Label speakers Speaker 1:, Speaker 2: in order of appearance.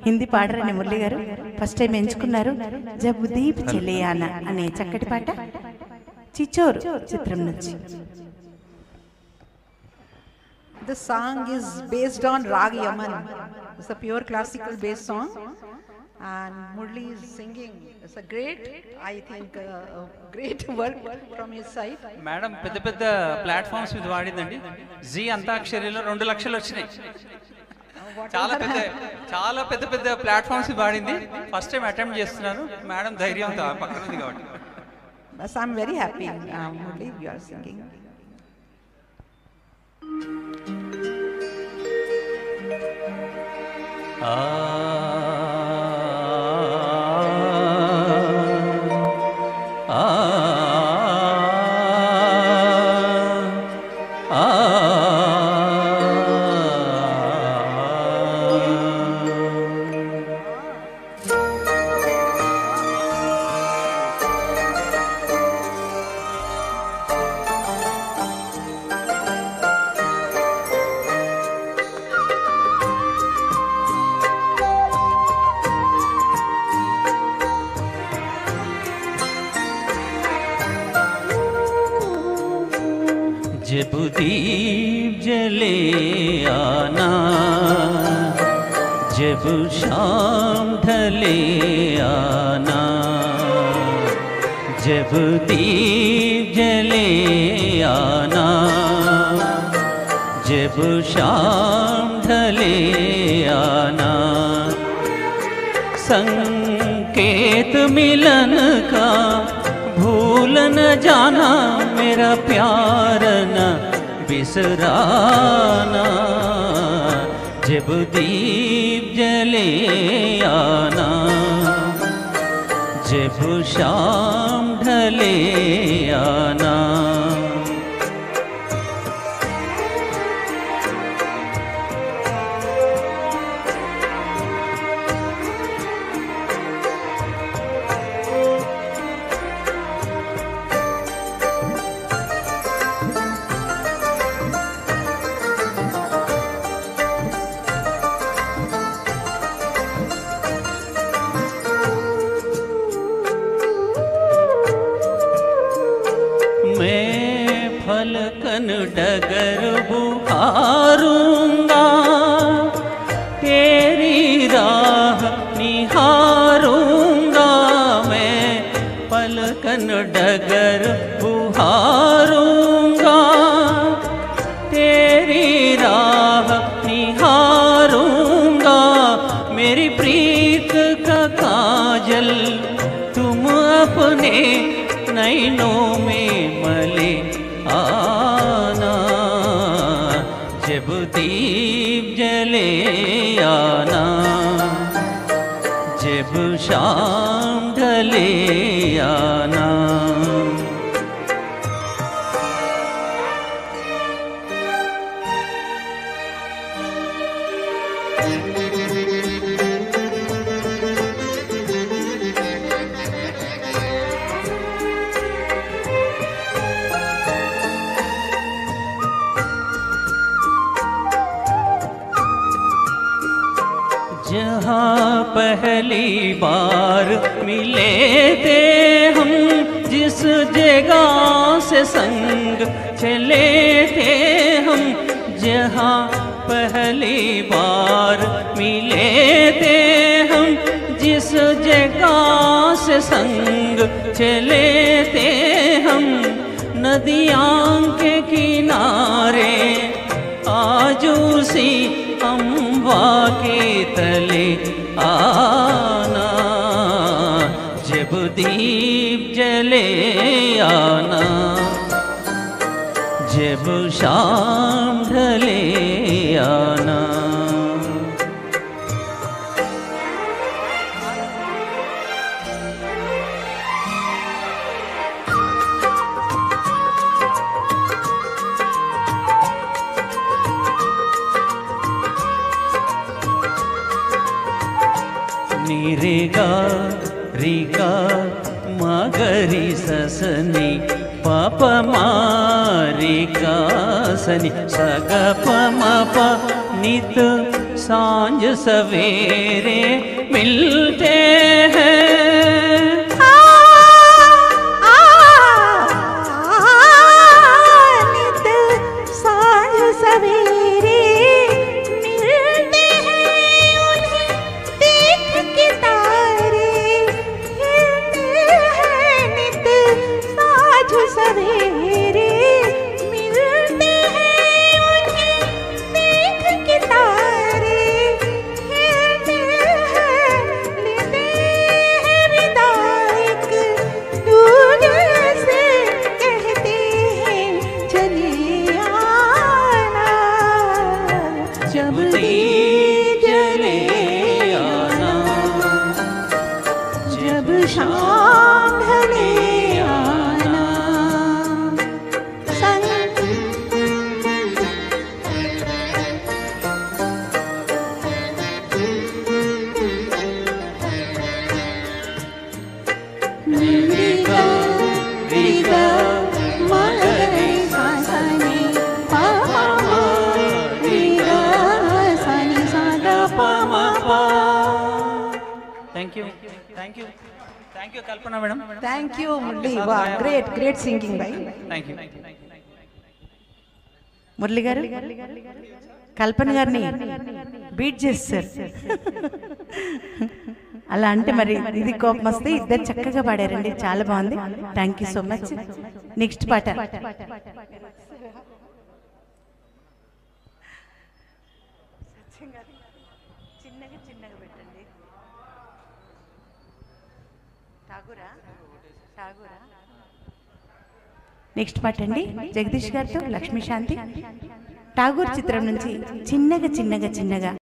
Speaker 1: హిందీ పాడరని మురళి గారు first time ఎంచుకున్నారు. జబ్ దీప్ చలే ఆనా అనే చక్కటి పాట చిచోర్ చిత్రం నుంచి.
Speaker 2: This song is based on Rag Yaman. It's a pure classical based song, and Murli is singing. It's a great, I think, great work from his side.
Speaker 3: Madam పెద్ద పెద్ద platforms మీద వాడిందండి. G అంతాక్షరిలో 2 లక్షలు వచ్చినాయి. చాలా పెద్ద ప్లాట్ఫామ్స్ వాడింది. First time attempt చేస్తున్నాను. Madam ధైర్యంతో పక్కన ఉంది కాబట్టి.
Speaker 2: But I'm very happy, Murli, you are singing.
Speaker 4: जब दीप जले आना, जब शाम ढले आना, जब दीप जले आना, जब शाम ढले आना, संकेत मिलन का भूल न जाना, मेरा प्यार न बिसराना, जब दीप जले आना, जब शाम ढले आना। फलकन डगर बुहारूंगा, तेरी राह निहारूंगा, मैं फलकन डगर बुहारूंगा, तेरी राह निहारूंगा, मेरी प्रीत का काजल तुम अपने नैनों में मले आना, जब दीप जले आना, जब शाम ढले आना। जहाँ पहली बार मिले थे हम, जिस जगह से संग चले थे हम, जहाँ पहली बार मिले थे हम, जिस जगह से संग चले थे हम, नदियाँ के किनारे आज उसी अम्बा के तले आना, जब दीप जले आना, जब शाम ढले आना। निरेगा रिगा मगरी ससनी पाप मारिका सनी सग प म प नित सांझ सवेरे मिलते हैं।
Speaker 1: नित सांझ सवेरे मिलते हैं, उन्हें देख के तारे हिलते हैं। नित सांझ सवेरे मिलते हैं, उन्हें देख के तारे हिलते हैं। लेते हैं विदा एक दूजे से, कहते हैं चले आना। जब दीप जले आना, जब शाम ढले आना।
Speaker 4: रीगा रीगा मगरे सानी पा मा रीगा सानी सादा पा मा पा। Thank you thank you thank you Kalpana madam.
Speaker 2: Thank you, Murli. Wow, great singing, right?
Speaker 3: Thank you.
Speaker 1: Murali గారు కల్పన గారిని బీట్ చేస్తారు. అలా అంటే మరి ఇది కోపం వస్తే ఇద్దరు చక్కగా పాడారండి, చాలా బాగుంది. Thank you so much. Next పాట నెక్స్ట్ పాట అండి జగదీష్ గారితో లక్ష్మీశాంతి. ఠాగూర్ చిత్రం నుంచి చిన్నగా చిన్నగా చిన్నగా